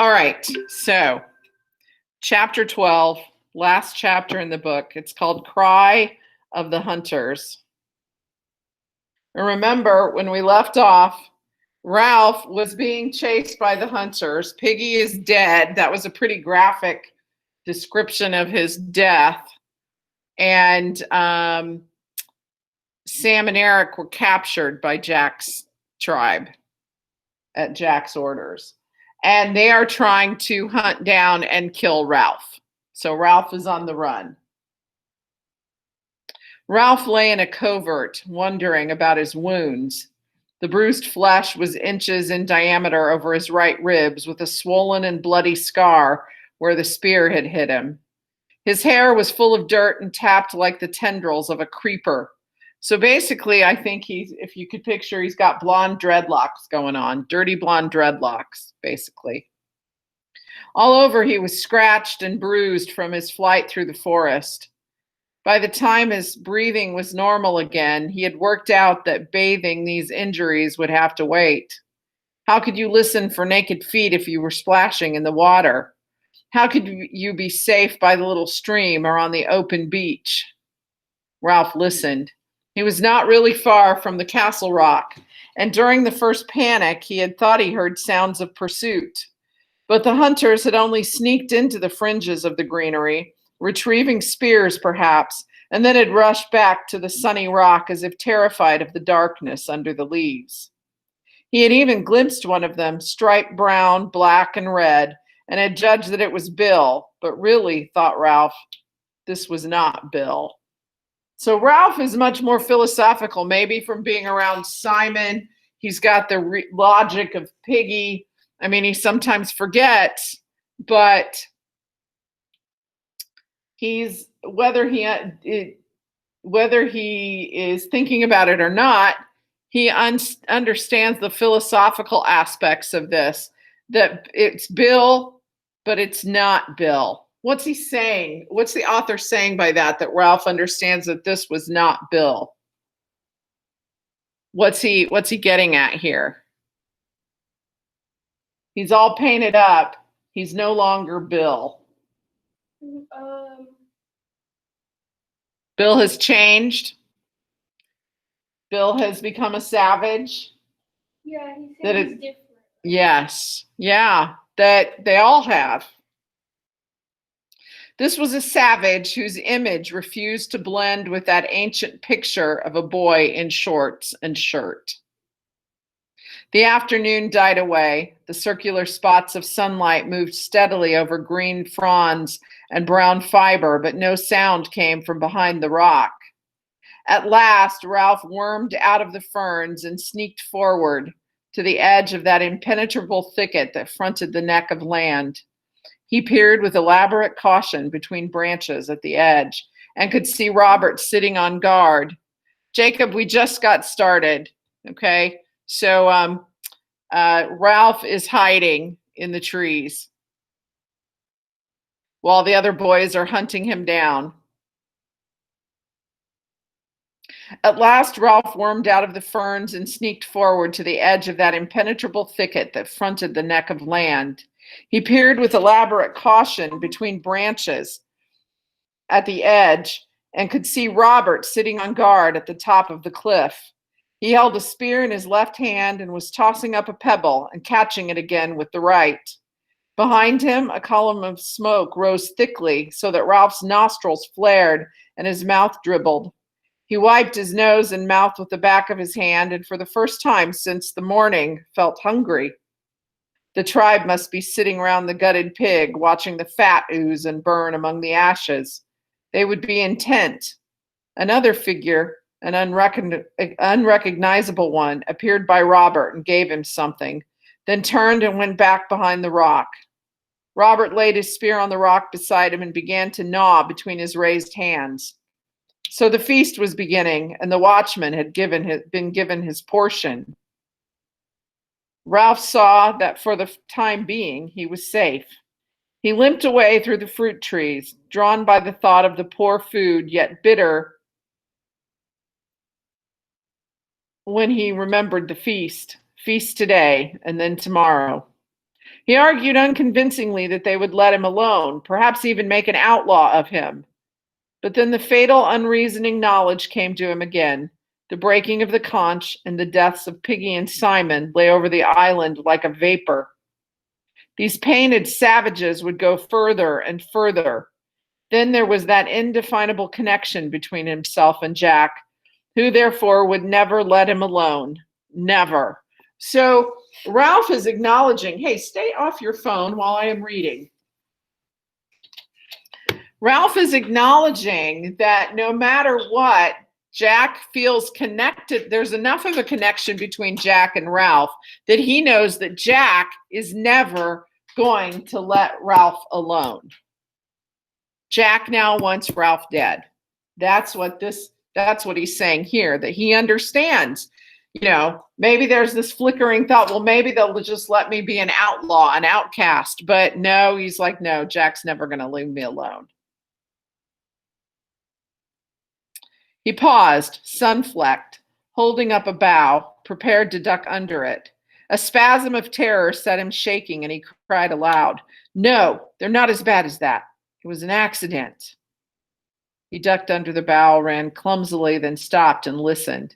All right, so chapter 12, last chapter in the book. It's called Cry of the Hunters. And remember, when we left off, Ralph was being chased by the hunters. Piggy is dead. That was a pretty graphic description of his death. And Sam and Eric were captured by Jack's tribe at Jack's orders. And they are trying to hunt down and kill Ralph. So Ralph is on the run. Ralph lay in a covert, wondering about his wounds. The bruised flesh was inches in diameter over his right ribs, with a swollen and bloody scar where the spear had hit him. His hair was full of dirt and tapped like the tendrils of a creeper. So basically, I think if you could picture, he's got blonde dreadlocks going on, dirty blonde dreadlocks, basically. All over, he was scratched and bruised from his flight through the forest. By the time his breathing was normal again, he had worked out that bathing these injuries would have to wait. How could you listen for naked feet if you were splashing in the water? How could you be safe by the little stream or on the open beach? Ralph listened. He was not really far from the castle rock, and during the first panic, he had thought he heard sounds of pursuit. But the hunters had only sneaked into the fringes of the greenery, retrieving spears perhaps, and then had rushed back to the sunny rock as if terrified of the darkness under the leaves. He had even glimpsed one of them, striped brown, black, and red, and had judged that it was Bill, but really, thought Ralph, this was not Bill. So Ralph is much more philosophical, maybe from being around Simon. He's got the logic of Piggy. I mean, he sometimes forgets, but he's whether he is thinking about it or not, he understands the philosophical aspects of this, that it's Bill, but it's not Bill. What's he saying? What's the author saying by that Ralph understands that this was not Bill? What's he getting at here? He's all painted up. He's no longer Bill. Bill has changed. Bill has become a savage. Yeah, he said he's different. Yes. Yeah, that they all have. This was a savage whose image refused to blend with that ancient picture of a boy in shorts and shirt. The afternoon died away. The circular spots of sunlight moved steadily over green fronds and brown fiber, but no sound came from behind the rock. At last, Ralph wormed out of the ferns and sneaked forward to the edge of that impenetrable thicket that fronted the neck of land. He peered with elaborate caution between branches at the edge and could see Robert sitting on guard. Jacob, we just got started, okay? So Ralph is hiding in the trees while the other boys are hunting him down. At last, Ralph wormed out of the ferns and sneaked forward to the edge of that impenetrable thicket that fronted the neck of land. He peered with elaborate caution between branches at the edge and could see Robert sitting on guard at the top of the cliff. He held a spear in his left hand and was tossing up a pebble and catching it again with the right. Behind him, a column of smoke rose thickly so that Ralph's nostrils flared and his mouth dribbled. He wiped his nose and mouth with the back of his hand and for the first time since the morning felt hungry. The tribe must be sitting round the gutted pig, watching the fat ooze and burn among the ashes. They would be intent. Another figure, an unrecognizable one, appeared by Robert and gave him something, then turned and went back behind the rock. Robert laid his spear on the rock beside him and began to gnaw between his raised hands. So the feast was beginning, and the watchman had been given his portion. Ralph saw that for the time being, he was safe. He limped away through the fruit trees, drawn by the thought of the poor food, yet bitter when he remembered the feast today and then tomorrow. He argued unconvincingly that they would let him alone, perhaps even make an outlaw of him. But then the fatal, unreasoning knowledge came to him again. The breaking of the conch and the deaths of Piggy and Simon lay over the island like a vapor. These painted savages would go further and further. Then there was that indefinable connection between himself and Jack, who therefore would never let him alone. Never. So Ralph is acknowledging, hey, stay off your phone while I am reading. Ralph is acknowledging that no matter what, Jack feels connected. There's enough of a connection between Jack and Ralph that he knows that Jack is never going to let Ralph alone. Jack now wants Ralph dead. That's what he's saying here, that he understands. Maybe there's this flickering thought, well, maybe they'll just let me be an outlaw, an outcast. But no, he's like, no, Jack's never going to leave me alone. He paused, sun-flecked, holding up a bough, prepared to duck under it. A spasm of terror set him shaking, and he cried aloud, no, they're not as bad as that. It was an accident. He ducked under the bough, ran clumsily, then stopped and listened.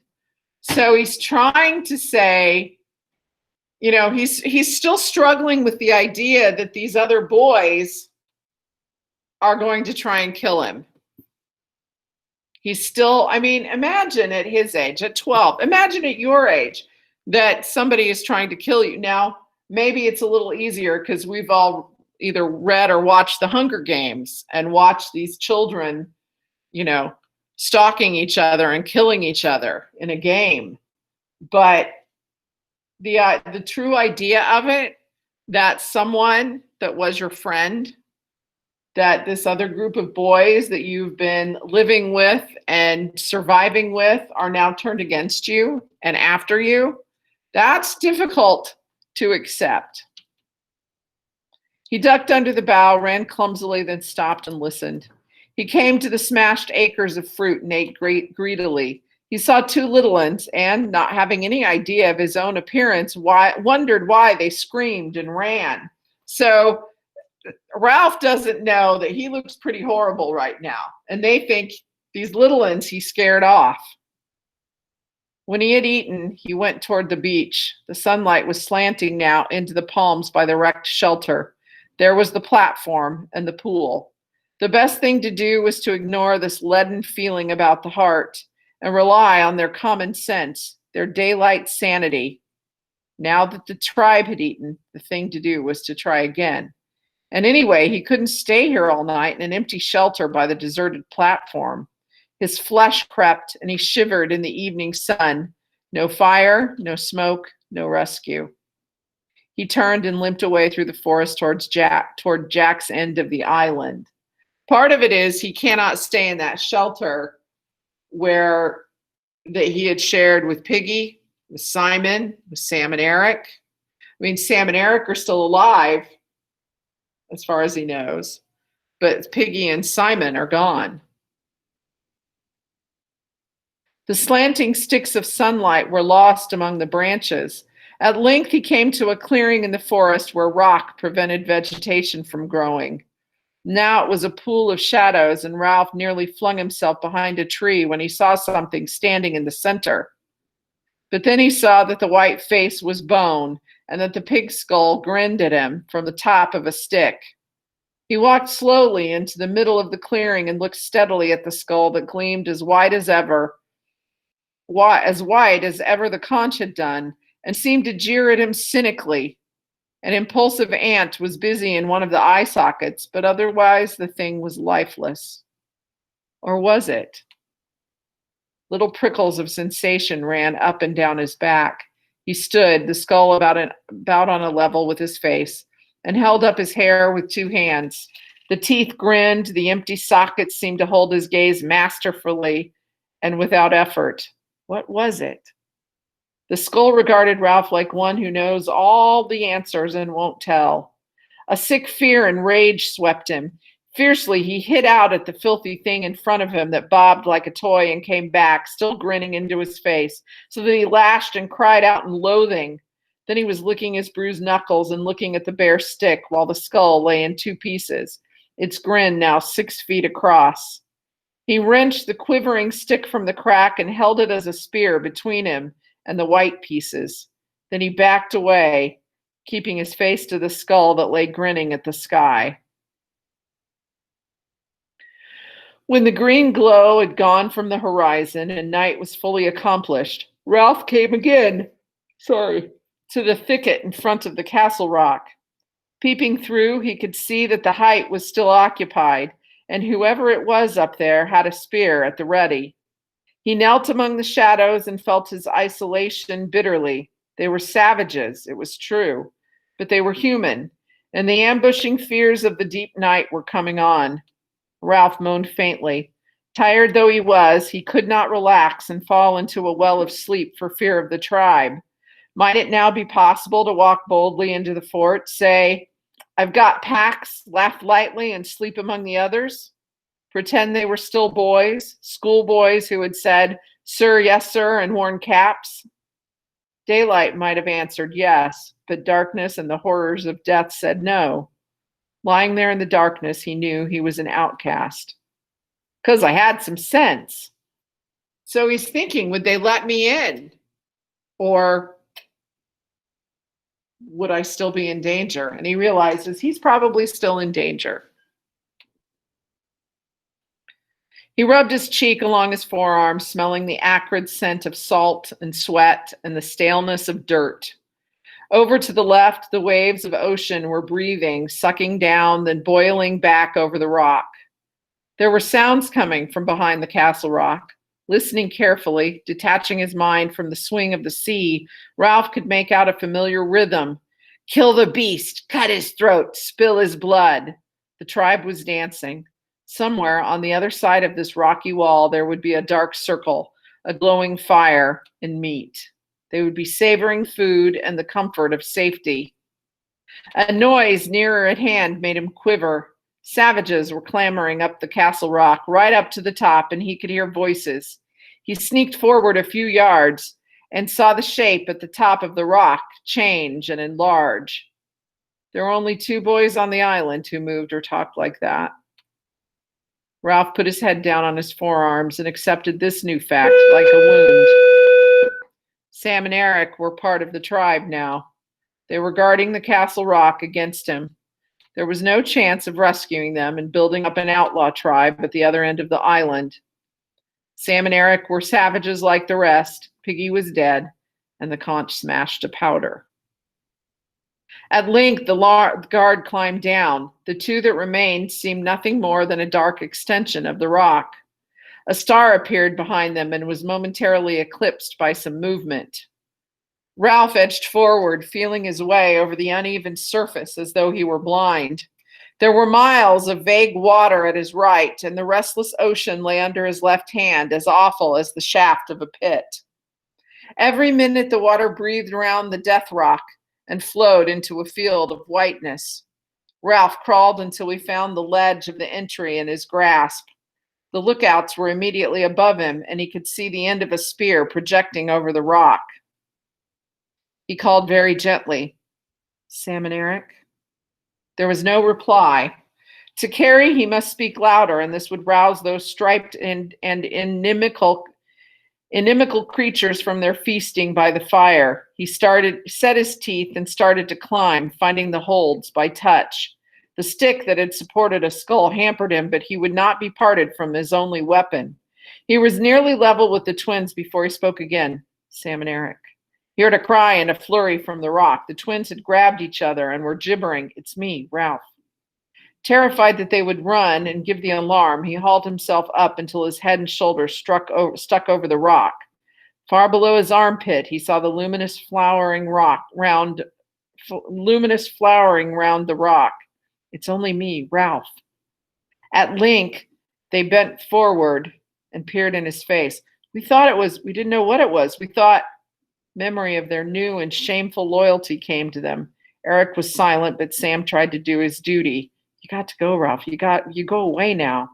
So he's trying to say, he's still struggling with the idea that these other boys are going to try and kill him. He's still, imagine at his age, at 12, imagine at your age that somebody is trying to kill you. Now, maybe it's a little easier because we've all either read or watched the Hunger Games and watched these children, stalking each other and killing each other in a game. But the true idea of it, that someone that was your friend, that this other group of boys that you've been living with and surviving with are now turned against you and after you, that's difficult to accept. He ducked under the bough, ran clumsily, then stopped and listened. He came to the smashed acres of fruit and ate greedily. He saw two little ones and, not having any idea of his own appearance, wondered why they screamed and ran. So Ralph doesn't know that he looks pretty horrible right now, and they think these little ones he scared off. When he had eaten, he went toward the beach. The sunlight was slanting now into the palms by the wrecked shelter. There was the platform and the pool. The best thing to do was to ignore this leaden feeling about the heart and rely on their common sense, their daylight sanity. Now that the tribe had eaten, the thing to do was to try again. And anyway, he couldn't stay here all night in an empty shelter by the deserted platform. His flesh crept and he shivered in the evening sun. No fire, no smoke, no rescue. He turned and limped away through the forest toward Jack's end of the island. Part of it is he cannot stay in that shelter that he had shared with Piggy, with Simon, with Sam and Eric. Sam and Eric are still alive, as far as he knows, but Piggy and Simon are gone. The slanting sticks of sunlight were lost among the branches. At length he came to a clearing in the forest where rock prevented vegetation from growing. Now it was a pool of shadows, and Ralph nearly flung himself behind a tree when he saw something standing in the center. But then he saw that the white face was bone and that the pig skull grinned at him from the top of a stick. He walked slowly into the middle of the clearing and looked steadily at the skull that gleamed as white as ever the conch had done, and seemed to jeer at him cynically. An impulsive ant was busy in one of the eye sockets, but otherwise the thing was lifeless. Or was it? Little prickles of sensation ran up and down his back. He stood, the skull about on a level with his face, and held up his hair with two hands. The teeth grinned, the empty sockets seemed to hold his gaze masterfully and without effort. What was it? The skull regarded Ralph like one who knows all the answers and won't tell. A sick fear and rage swept him. Fiercely, he hit out at the filthy thing in front of him that bobbed like a toy and came back, still grinning into his face, so that he lashed and cried out in loathing. Then he was licking his bruised knuckles and looking at the bare stick while the skull lay in two pieces, its grin now 6 feet across. He wrenched the quivering stick from the crack and held it as a spear between him and the white pieces. Then he backed away, keeping his face to the skull that lay grinning at the sky. When the green glow had gone from the horizon and night was fully accomplished, Ralph came again, to the thicket in front of the castle rock. Peeping through, he could see that the height was still occupied, and whoever it was up there had a spear at the ready. He knelt among the shadows and felt his isolation bitterly. They were savages, it was true, but they were human, and the ambushing fears of the deep night were coming on. Ralph moaned faintly. Tired though he was, he could not relax and fall into a well of sleep for fear of the tribe. Might it now be possible to walk boldly into the fort, say, "I've got packs," laugh lightly, and sleep among the others? Pretend they were still boys, schoolboys who had said, "Sir, yes, sir," and worn caps? Daylight might have answered yes, but darkness and the horrors of death said no. Lying there in the darkness, he knew he was an outcast. "'Cause I had some sense." So he's thinking, would they let me in? Or would I still be in danger? And he realizes he's probably still in danger. He rubbed his cheek along his forearm, smelling the acrid scent of salt and sweat and the staleness of dirt. Over to the left, the waves of ocean were breathing, sucking down, then boiling back over the rock. There were sounds coming from behind the castle rock. Listening carefully, detaching his mind from the swing of the sea, Ralph could make out a familiar rhythm. Kill the beast, cut his throat, spill his blood. The tribe was dancing. Somewhere on the other side of this rocky wall, there would be a dark circle, a glowing fire, and meat. They would be savoring food and the comfort of safety. A noise nearer at hand made him quiver. Savages were clambering up the castle rock, right up to the top, and he could hear voices. He sneaked forward a few yards and saw the shape at the top of the rock change and enlarge. There were only 2 boys on the island who moved or talked like that. Ralph put his head down on his forearms and accepted this new fact like a wound. Sam and Eric were part of the tribe now. They were guarding the castle rock against him. There was no chance of rescuing them and building up an outlaw tribe at the other end of the island. Sam and Eric were savages like the rest. Piggy was dead, and the conch smashed to powder. At length, the guard climbed down. The 2 that remained seemed nothing more than a dark extension of the rock. A star appeared behind them and was momentarily eclipsed by some movement. Ralph edged forward, feeling his way over the uneven surface as though he were blind. There were miles of vague water at his right, and the restless ocean lay under his left hand, as awful as the shaft of a pit. Every minute the water breathed around the death rock and flowed into a field of whiteness. Ralph crawled until he found the ledge of the entry in his grasp. The lookouts were immediately above him, and he could see the end of a spear projecting over the rock. He called very gently, "Sam and Eric?" There was no reply. To carry, he must speak louder, and this would rouse those striped and inimical creatures from their feasting by the fire. He set his teeth and started to climb, finding the holds by touch. The stick that had supported a skull hampered him, but he would not be parted from his only weapon. He was nearly level with the twins before he spoke again. "Sam and Eric." He heard a cry and a flurry from the rock. The twins had grabbed each other and were gibbering. "It's me, Ralph." Terrified that they would run and give the alarm, he hauled himself up until his head and shoulders stuck over the rock. Far below his armpit, he saw the luminous flowering round the rock. "It's only me, Ralph." At length, they bent forward and peered in his face. We didn't know what it was. We thought." Memory of their new and shameful loyalty came to them. Eric was silent, but Sam tried to do his duty. "You got to go, Ralph. You go away now."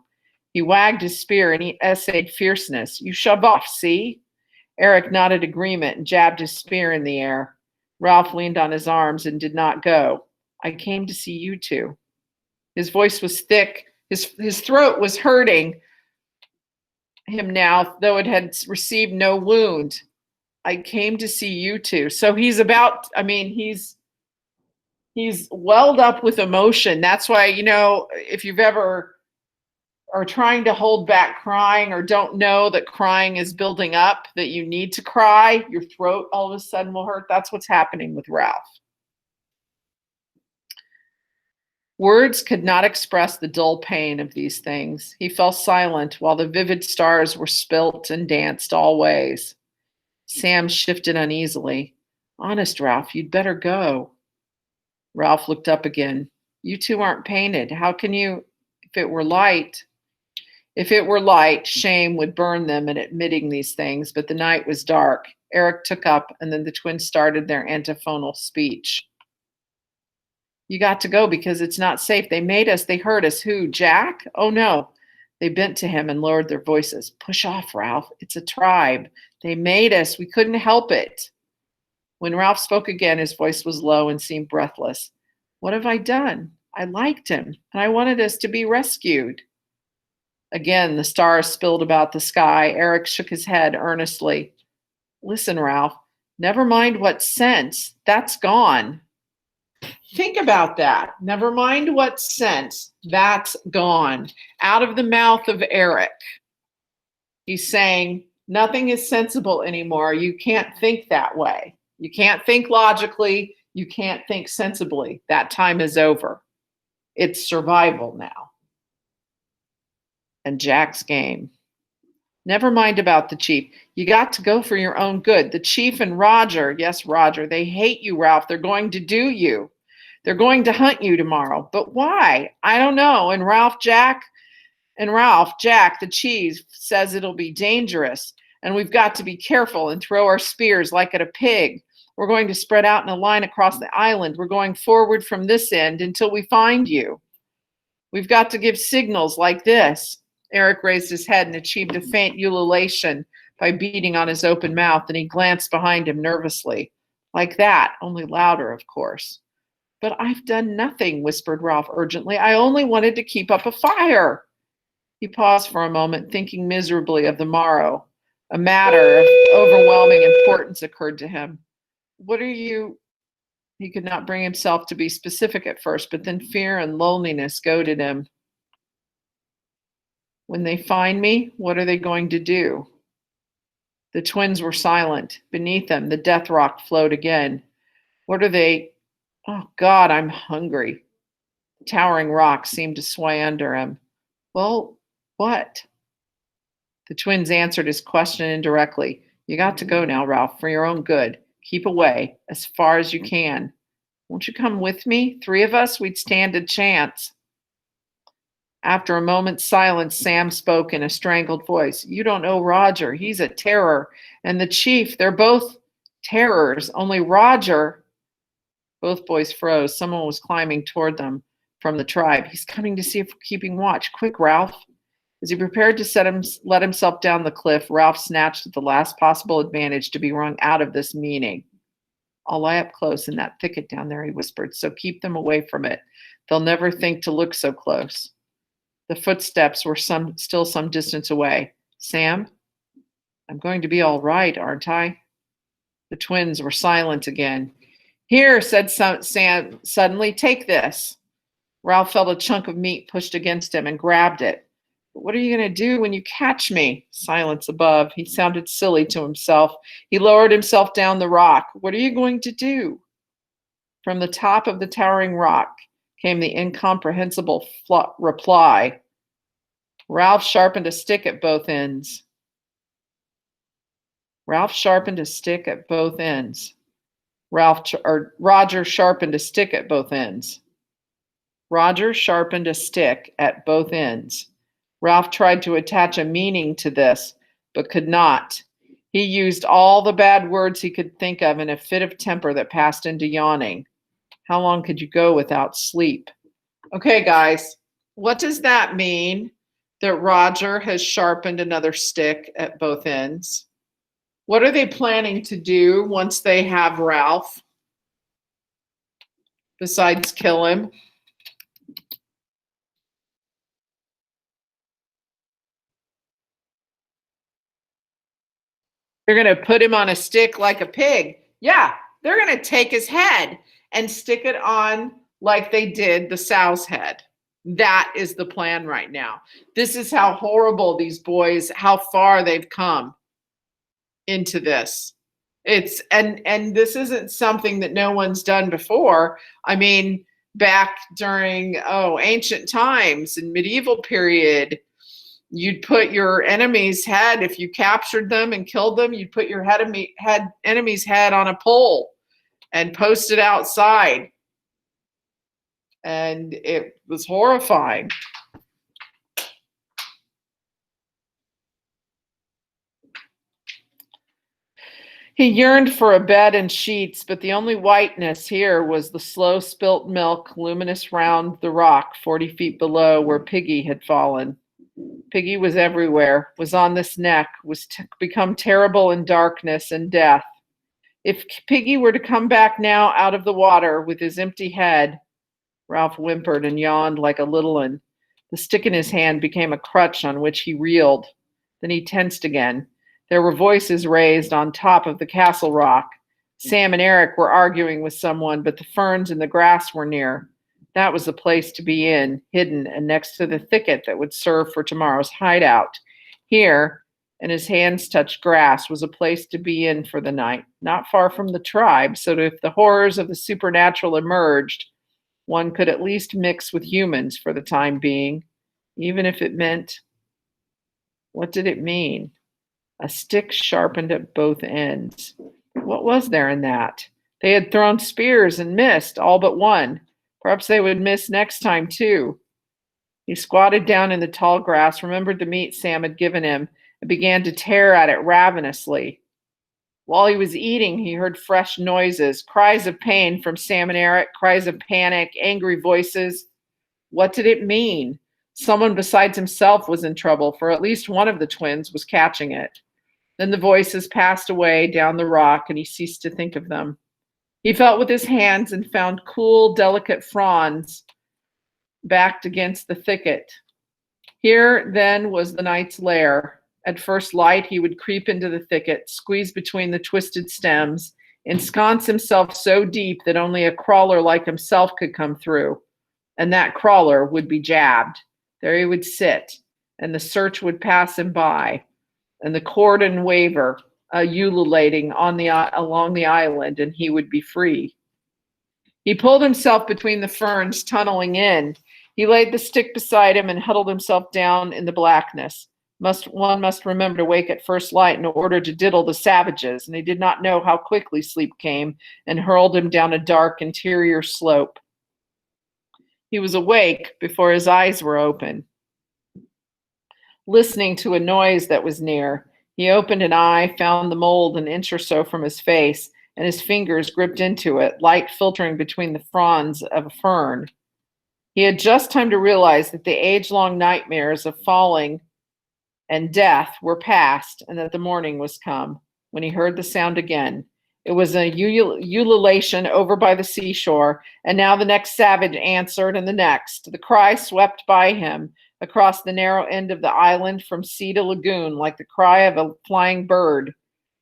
He wagged his spear and he essayed fierceness. "You shove off, see?" Eric nodded agreement and jabbed his spear in the air. Ralph leaned on his arms and did not go. I came to see you two. His voice was thick. His throat was hurting him now, though it had received no wound. I came to see you two. So he's about, I mean, he's welled up with emotion. That's why, if you've ever are trying to hold back crying or don't know that crying is building up, that you need to cry, your throat all of a sudden will hurt. That's what's happening with Ralph. Words could not express the dull pain of these things. He fell silent while the vivid stars were spilt and danced all ways. Sam shifted uneasily. Honest, Ralph, you'd better go. Ralph looked up again. You two aren't painted. How can you, if it were light, shame would burn them in admitting these things, but the night was dark. Eric took up, and then the twins started their antiphonal speech. You got to go because it's not safe. They made us. They hurt us. Who? Jack? Oh, no. They bent to him and lowered their voices. Push off, Ralph. It's a tribe. They made us. We couldn't help it. When Ralph spoke again, his voice was low and seemed breathless. What have I done? I liked him, and I wanted us to be rescued. Again, the stars spilled about the sky. Eric shook his head earnestly. Listen, Ralph, never mind what sense. That's gone. Think about that. Never mind what sense. That's gone. Out of the mouth of Eric. He's saying, nothing is sensible anymore. You can't think that way. You can't think logically. You can't think sensibly. That time is over. It's survival now. And Jack's game. Never mind about the chief. You got to go for your own good. The chief and Roger, yes, Roger, they hate you, Ralph. They're going to do you. They're going to hunt you tomorrow. But why? I don't know. And Jack, the chief, says it'll be dangerous. And we've got to be careful and throw our spears like at a pig. We're going to spread out in a line across the island. We're going forward from this end until we find you. We've got to give signals like this. Eric raised his head and achieved a faint ululation by beating on his open mouth, and he glanced behind him nervously. Like that, only louder, of course. But I've done nothing, whispered Ralph urgently. I only wanted to keep up a fire. He paused for a moment, thinking miserably of the morrow. A matter of overwhelming importance occurred to him. What are you? He could not bring himself to be specific at first, but then fear and loneliness goaded him. When they find me, what are they going to do? The twins were silent. Beneath them, the death rock flowed again. What are they? Oh, God, I'm hungry. The towering rock seemed to sway under him. Well, what? The twins answered his question indirectly. You got to go now, Ralph, for your own good. Keep away, as far as you can. Won't you come with me? 3 of us, we'd stand a chance. After a moment's silence, Sam spoke in a strangled voice. You don't know Roger. He's a terror. And the chief, they're both terrors. Only Roger. Both boys froze. Someone was climbing toward them from the tribe. He's coming to see if we're keeping watch. Quick, Ralph. As he prepared to let himself down the cliff, Ralph snatched at the last possible advantage to be wrung out of this meaning. I'll lie up close in that thicket down there, he whispered, so keep them away from it. They'll never think to look so close. The footsteps were still some distance away. Sam, I'm going to be all right, aren't I? The twins were silent again. Here, said Sam suddenly, take this. Ralph felt a chunk of meat pushed against him and grabbed it. But what are you going to do when you catch me? Silence above. He sounded silly to himself. He lowered himself down the rock. What are you going to do? From the top of the towering rock came the incomprehensible reply. Ralph sharpened a stick at both ends. Roger sharpened a stick at both ends. Roger sharpened a stick at both ends. Ralph tried to attach a meaning to this, but could not. He used all the bad words he could think of in a fit of temper that passed into yawning. How long could you go without sleep? Okay, guys, what does that mean? That Roger has sharpened another stick at both ends? What are they planning to do once they have Ralph? besides kill him. They're going to put him on a stick like a pig. Yeah, they're going to take his head and stick it on like they did the sow's head. That is the plan right now. This is how horrible these boys, how far they've come into this. It's and this isn't something that no one's done before. I mean, back during ancient times and medieval period, you'd put your enemy's head, if you captured them and killed them, you'd put your enemy's head on a pole and post it outside. And it was horrifying. He yearned for a bed and sheets, but the only whiteness here was the slow spilt milk, luminous round the rock 40 feet below where Piggy had fallen. Piggy was everywhere, was on this neck, was become terrible in darkness and death. If Piggy were to come back now out of the water with his empty head, Ralph whimpered and yawned like a little one. The stick in his hand became a crutch on which he reeled. Then he tensed again. There were voices raised on top of the castle rock. Sam and Eric were arguing with someone, but the ferns and the grass were near. That was the place to be in, hidden and next to the thicket that would serve for tomorrow's hideout. Here, and his hands touched grass, was a place to be in for the night, not far from the tribe, so that if the horrors of the supernatural emerged, one could at least mix with humans for the time being, even if it meant... What did it mean? A stick sharpened at both ends. What was there in that? They had thrown spears and missed, all but one. Perhaps they would miss next time, too. He squatted down in the tall grass, remembered the meat Sam had given him, and began to tear at it ravenously. While he was eating, he heard fresh noises, cries of pain from Sam and Eric, cries of panic, angry voices. What did it mean? Someone besides himself was in trouble, for at least one of the twins was catching it. Then the voices passed away down the rock, and he ceased to think of them. He felt with his hands and found cool, delicate fronds backed against the thicket. Here, then, was the knight's lair. At first light, he would creep into the thicket, squeeze between the twisted stems, ensconce himself so deep that only a crawler like himself could come through, and that crawler would be jabbed. There he would sit, and the search would pass him by, and the cordon waver, ululating along the island, and he would be free. He pulled himself between the ferns, tunneling in. He laid the stick beside him and huddled himself down in the blackness. One must remember to wake at first light in order to diddle the savages, and he did not know how quickly sleep came and hurled him down a dark interior slope. He was awake before his eyes were open, listening to a noise that was near. He opened an eye, found the mold an inch or so from his face, and his fingers gripped into it, light filtering between the fronds of a fern. He had just time to realize that the age-long nightmares of falling and death were past, and that the morning was come, when he heard the sound again. It was a ululation over by the seashore, and now the next savage answered, and the next. The cry swept by him across the narrow end of the island from sea to lagoon like the cry of a flying bird.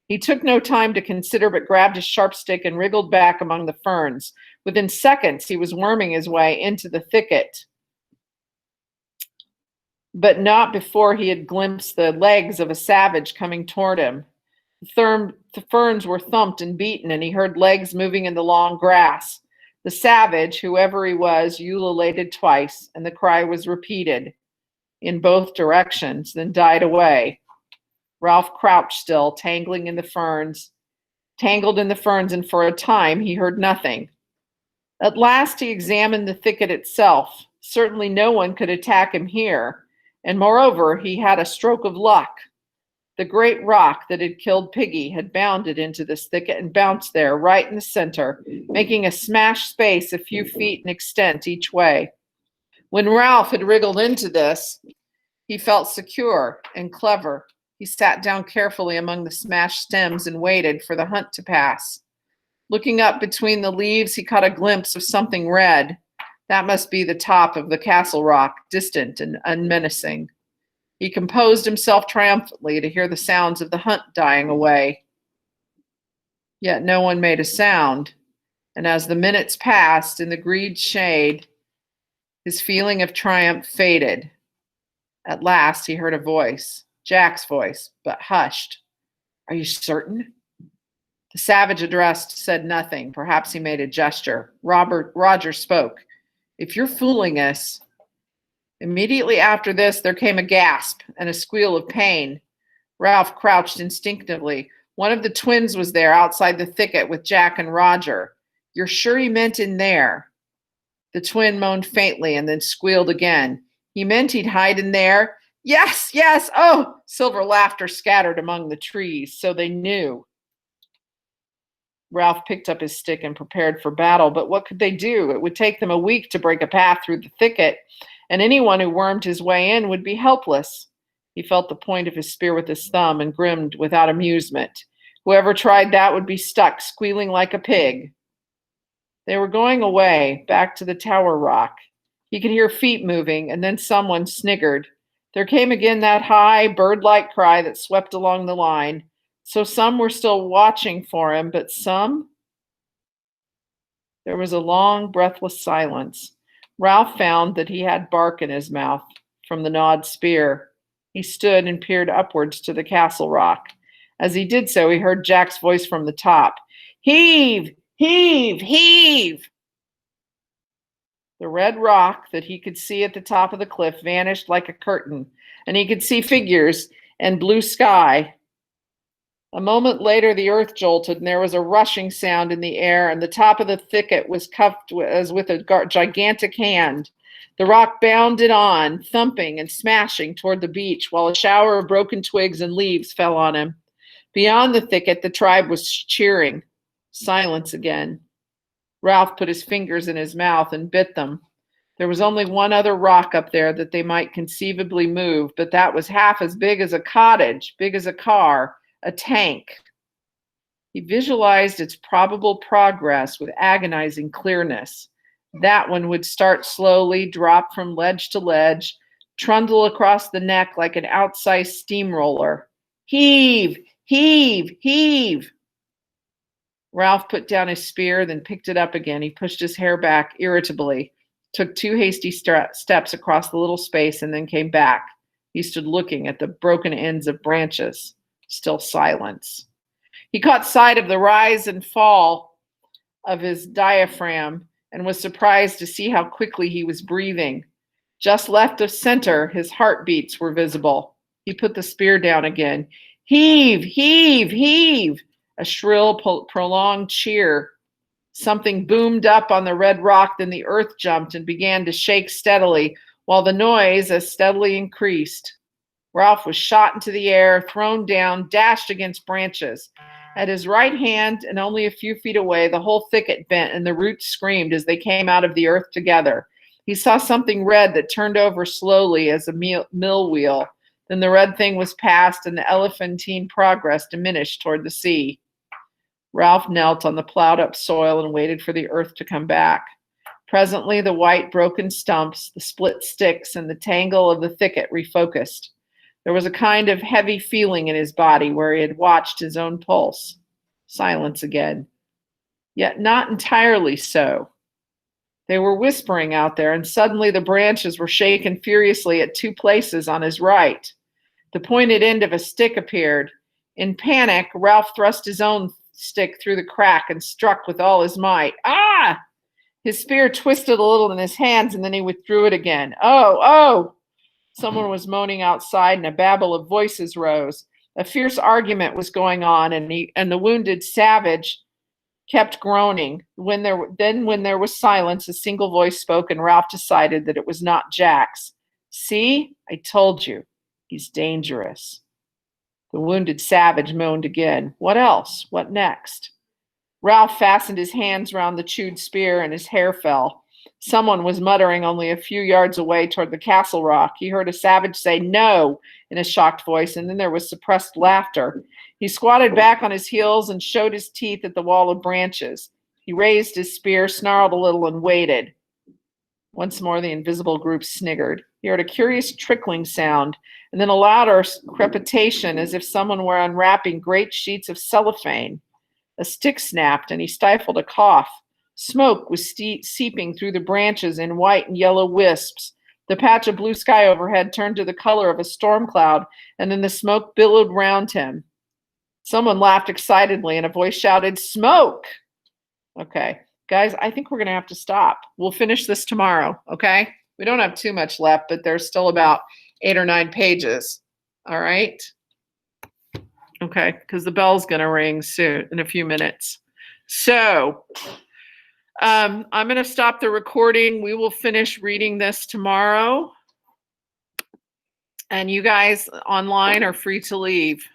He took no time to consider, but grabbed his sharp stick and wriggled back among the ferns. Within seconds, he was worming his way into the thicket, but not before he had glimpsed the legs of a savage coming toward him. The ferns were thumped and beaten, and he heard legs moving in the long grass. The savage, whoever he was, ululated twice, and the cry was repeated in both directions, then died away. Ralph crouched still, tangled in the ferns, and for a time he heard nothing. At last he examined the thicket itself. Certainly no one could attack him here, and moreover, he had a stroke of luck. The great rock that had killed Piggy had bounded into this thicket and bounced there, right in the center, making a smashed space a few feet in extent each way. When Ralph had wriggled into this, he felt secure and clever. He sat down carefully among the smashed stems and waited for the hunt to pass. Looking up between the leaves, he caught a glimpse of something red. That must be the top of the castle rock, distant and unmenacing. He composed himself triumphantly to hear the sounds of the hunt dying away. Yet no one made a sound, and as the minutes passed in the green shade, his feeling of triumph faded. At last he heard a voice, Jack's voice, but hushed. "Are you certain?" The savage addressed said nothing. Perhaps he made a gesture. Roger spoke. "If you're fooling us." Immediately after this, there came a gasp and a squeal of pain. Ralph crouched instinctively. One of the twins was there outside the thicket with Jack and Roger. "You're sure he meant in there?" The twin moaned faintly and then squealed again. "He meant he'd hide in there?" "Yes, yes, oh!" Silver laughter scattered among the trees, so they knew. Ralph picked up his stick and prepared for battle, but what could they do? It would take them a week to break a path through the thicket, and anyone who wormed his way in would be helpless. He felt the point of his spear with his thumb and grinned without amusement. Whoever tried that would be stuck, squealing like a pig. They were going away, back to the tower rock. He could hear feet moving, and then someone sniggered. There came again that high, bird-like cry that swept along the line. So some were still watching for him, but some? There was a long, breathless silence. Ralph found that he had bark in his mouth from the gnawed spear. He stood and peered upwards to the castle rock. As he did so, he heard Jack's voice from the top. "Heave! Heave! Heave!" The red rock that he could see at the top of the cliff vanished like a curtain, and he could see figures and blue sky. A moment later, the earth jolted, and there was a rushing sound in the air, and the top of the thicket was cupped as with a gigantic hand. The rock bounded on, thumping and smashing toward the beach, while a shower of broken twigs and leaves fell on him. Beyond the thicket, the tribe was cheering. Silence again. Ralph put his fingers in his mouth and bit them. There was only one other rock up there that they might conceivably move, but that was half as big as a cottage, big as a car, a tank. He visualized its probable progress with agonizing clearness. That one would start slowly, drop from ledge to ledge, trundle across the neck like an outsized steamroller. Heave! Heave! Heave! Ralph put down his spear, then picked it up again. He pushed his hair back irritably, took 2 hasty steps across the little space, and then came back. He stood looking at the broken ends of branches. Still silence. He caught sight of the rise and fall of his diaphragm and was surprised to see how quickly he was breathing. Just left of center, his heartbeats were visible. He put the spear down again. Heave! Heave! Heave! A shrill, prolonged cheer. Something boomed up on the red rock, then the earth jumped and began to shake steadily, while the noise as steadily increased. Ralph was shot into the air, thrown down, dashed against branches. At his right hand and only a few feet away, the whole thicket bent and the roots screamed as they came out of the earth together. He saw something red that turned over slowly as a mill wheel. Then the red thing was past and the elephantine progress diminished toward the sea. Ralph knelt on the plowed up soil and waited for the earth to come back. Presently, the white broken stumps, the split sticks, and the tangle of the thicket refocused. There was a kind of heavy feeling in his body where he had watched his own pulse. Silence again. Yet not entirely so. They were whispering out there, and suddenly the branches were shaken furiously at 2 places on his right. The pointed end of a stick appeared. In panic, Ralph thrust his own stick through the crack and struck with all his might. Ah! His spear twisted a little in his hands, and then he withdrew it again. Oh, oh! Someone was moaning outside, and a babble of voices rose. A fierce argument was going on, and the wounded savage kept groaning. When there was silence, a single voice spoke, and Ralph decided that it was not Jack's. "See, I told you, he's dangerous." The wounded savage moaned again. What else? What next? Ralph fastened his hands round the chewed spear, and his hair fell. Someone was muttering only a few yards away toward the castle rock. He heard a savage say "no" in a shocked voice, and then there was suppressed laughter. He squatted back on his heels and showed his teeth at the wall of branches. He raised his spear, snarled a little, and waited. Once more the invisible group sniggered. He heard a curious trickling sound, and then a louder crepitation as if someone were unwrapping great sheets of cellophane. A stick snapped, and he stifled a cough. Smoke was seeping through the branches in white and yellow wisps. The patch of blue sky overhead turned to the color of a storm cloud, and then the smoke billowed round him. Someone laughed excitedly, and a voice shouted, "Smoke!" Okay, guys, I think we're going to have to stop. We'll finish this tomorrow, okay? We don't have too much left, but there's still about 8 or 9 pages. All right? Okay, because the bell's going to ring soon in a few minutes. So I'm going to stop the recording. We will finish reading this tomorrow. And you guys online are free to leave.